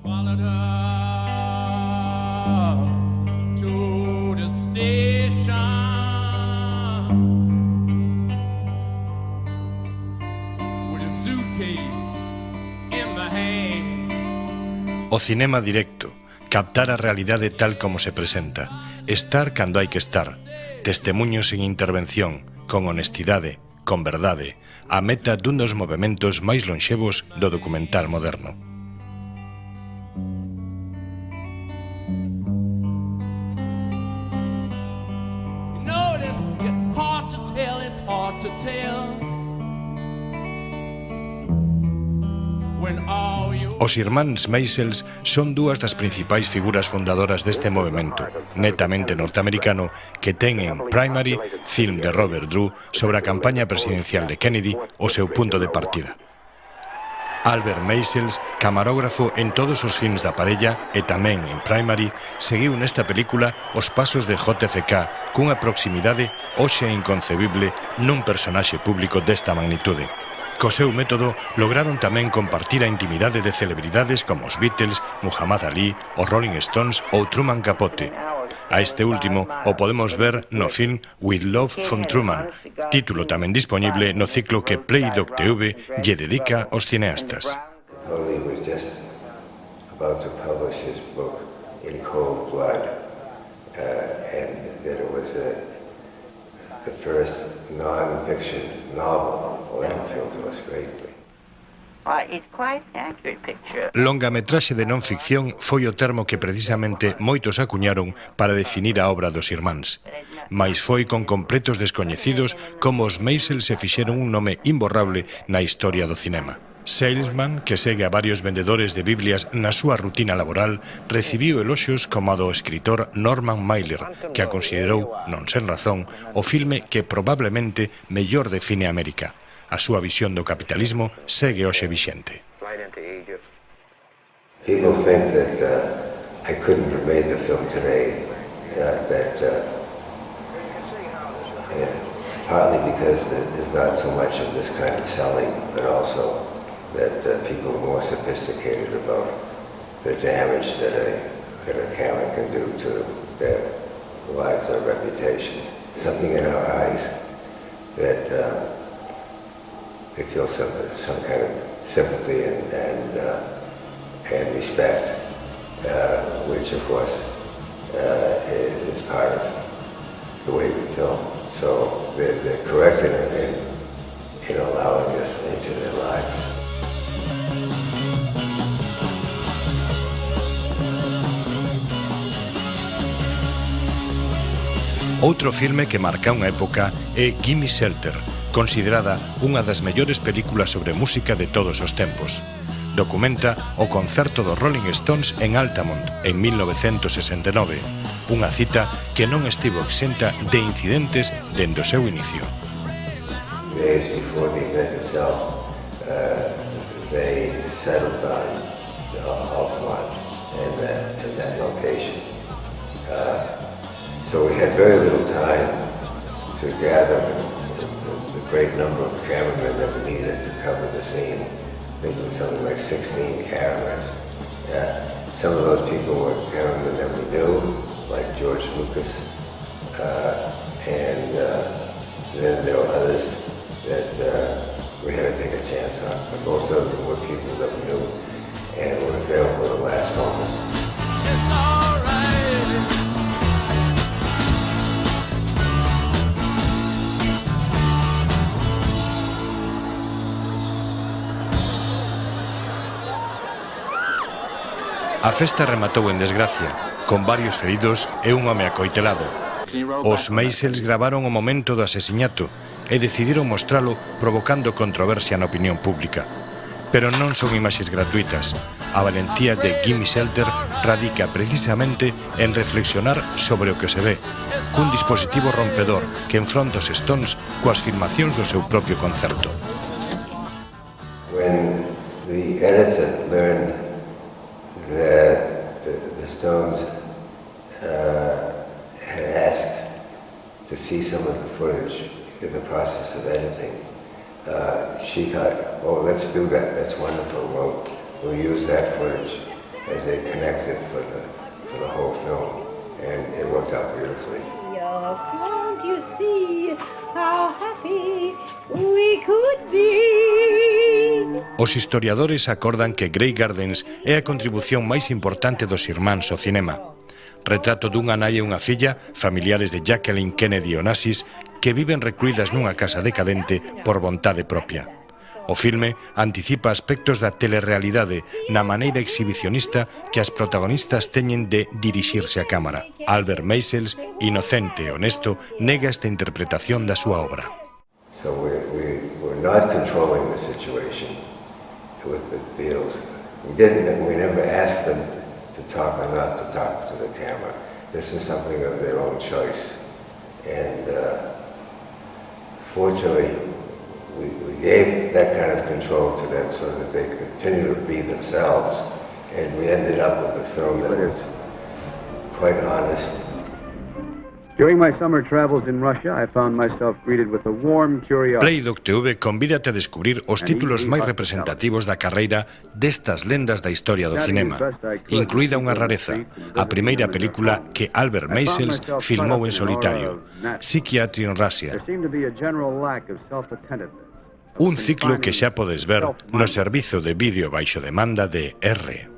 Followed her to the station with a suitcase in my hand. O cinema directo, captar a realidade tal como se presenta, estar cando hai que estar, testemuños en intervención, con honestidade, con verdade, a meta dun dos movementos máis lonxevos do documental moderno. Os irmáns Maysles son dúas das principais figuras fundadoras deste movemento, netamente norteamericano, que ten en Primary, film de Robert Drew, sobre a campaña presidencial de Kennedy, o seu punto de partida. Albert Maysles, camarógrafo en todos os films da parella e tamén en Primary, seguiu nesta película os pasos de JFK cunha proximidade hoxe inconcebible nun personaxe público desta magnitude. Co seu método, lograron tamén compartir a intimidade de celebridades como os Beatles, Muhammad Ali, os Rolling Stones ou Truman Capote. A este último o podemos ver no film With Love from Truman, título tamén disponible no ciclo que Play.tv lle dedica aos cineastas. He was just about to publish his book In Cold Blood, and that it was the first non-fiction novel. Longametraxe de non ficción foi o termo que precisamente moitos acuñaron para definir a obra dos irmáns. Mais foi con completos descoñecidos como os Maysles se fixeron un nome imborrable na historia do cinema. Salesman, que segue a varios vendedores de Biblias na súa rutina laboral, recibiu eloxios como a do escritor Norman Mailer, que a considerou, non sen razón, o filme que probablemente mellor define América. A súa visión do capitalismo segue hoxe vixente. People think that I couldn't have made the film today, partly because there's not so much of this kind of selling, but also that people are more sophisticated about the damage that a camera can do to their lives or reputations. Something in our eyes that they feel some kind of sympathy and respect, which of course is part of the way we film. So they're correct in allowing us into their lives. Outro filme que marca unha época é Gimme Shelter, considerada unha das mellores películas sobre música de todos os tempos. Documenta o concerto dos Rolling Stones en Altamont en 1969, unha cita que non estivo exenta de incidentes dende o seu inicio. Days before the event itself, they settled on Altamont and that location. So we had very little time to gather the great number of cameramen that we needed to cover the scene. I think it was something like 16 cameras. Some of those people were cameramen that we knew, like George Lucas, and then there were others that we had to take a chance on. But most of them were people that we knew and were available at the last moment. It's all right. A festa rematou en desgracia, con varios feridos e un home acoitelado. Os Maysles gravaron o momento do asesinato e decidiron mostralo provocando controversia na opinión pública. Pero non son imaxes gratuitas. A valentía de Gimme Shelter radica precisamente en reflexionar sobre o que se ve, cun dispositivo rompedor que enfronta os Stones coas filmacións do seu propio concerto. When the editor learned that the Stones had asked to see some of the footage in the process of editing, she thought, oh, let's do that, that's wonderful, we'll use that footage as they connected for the whole film, and it worked out beautifully. Can't you see how happy we could be? Os historiadores acordan que Grey Gardens é a contribución máis importante dos irmáns ao cinema. Retrato dunha nai e unha filla, familiares de Jacqueline Kennedy Onassis, que viven recluídas nunha casa decadente por vontade propia. O filme anticipa aspectos da telerrealidade na maneira exhibicionista que as protagonistas teñen de dirixirse á cámara. Albert Maysles, inocente e honesto, nega esta interpretación da súa obra. So we're not controlling the situation with the Beatles. We never asked them to talk or not to talk to the camera. This is something of their own choice. And fortunately, we gave that kind of control to them so that they could continue to be themselves. And we ended up with a film that was quite honest. During my summer travels in Russia, I found myself greeted with a warm curiosity. Playdoc TV convídate a descubrir os títulos máis representativos da carreira destas lendas da historia do cinema, incluída unha rareza, a primeira película que Albert Maysles filmou en solitario, Psychiatry in Russia. Un ciclo que xa podes ver no servizo de vídeo baixo demanda de R.